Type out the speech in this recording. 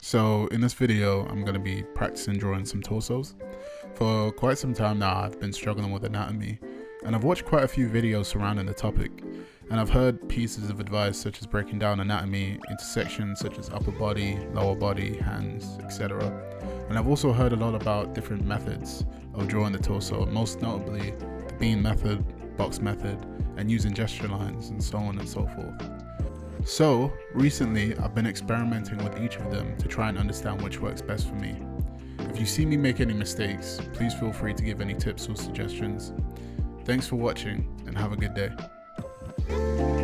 So in this video, I'm going to be practicing drawing some torsos. For quite some time now, I've been struggling with anatomy, and I've watched quite a few videos surrounding the topic, and I've heard pieces of advice such as breaking down anatomy into sections such as upper body, lower body, hands, etc. And I've also heard a lot about different methods of drawing the torso, most notably the bean method, box method, and using gesture lines and so on and so forth. So recently I've been experimenting with each of them to try and understand which works best for me. If you see me make any mistakes, please feel free to give any tips or suggestions. Thanks for watching and have a good day.